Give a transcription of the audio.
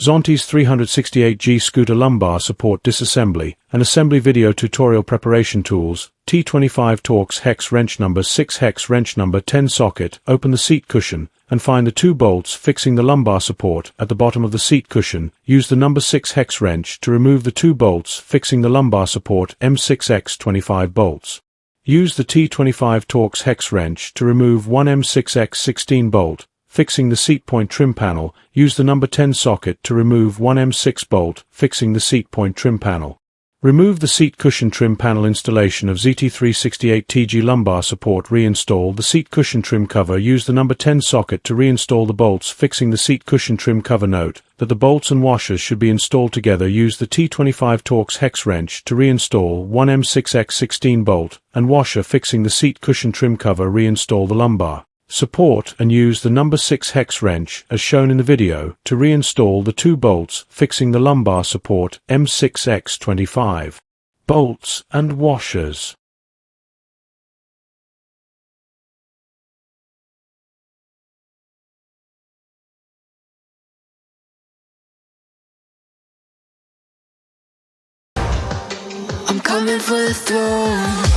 Zontes 368G Scooter Lumbar Support Disassembly and Assembly Video Tutorial Preparation Tools. T25 Torx Hex Wrench number 6 Hex Wrench number 10 Socket. Open the seat cushion and find the 2 bolts fixing the lumbar support at the bottom of the seat cushion. Use the number 6 hex wrench to remove the 2 bolts fixing the lumbar support M6X25 bolts. Use the T25 Torx hex wrench to remove one M6X16 bolt fixing the seat point trim panel. Use the number 10 socket to remove one M6 bolt fixing the seat point trim panel. Remove the seat cushion trim panel installation of ZT368TG lumbar support. Reinstall the seat cushion trim cover. Use the number 10 socket to reinstall the bolts fixing the seat cushion trim cover. Note that the bolts and washers should be installed together. Use the T25 Torx hex wrench to reinstall one M6X16 bolt and washer fixing the seat cushion trim cover. Reinstall the lumbar support and use the number 6 hex wrench as shown in the video to reinstall the 2 bolts fixing the lumbar support M6X25 bolts and washers. I'm coming for the throne.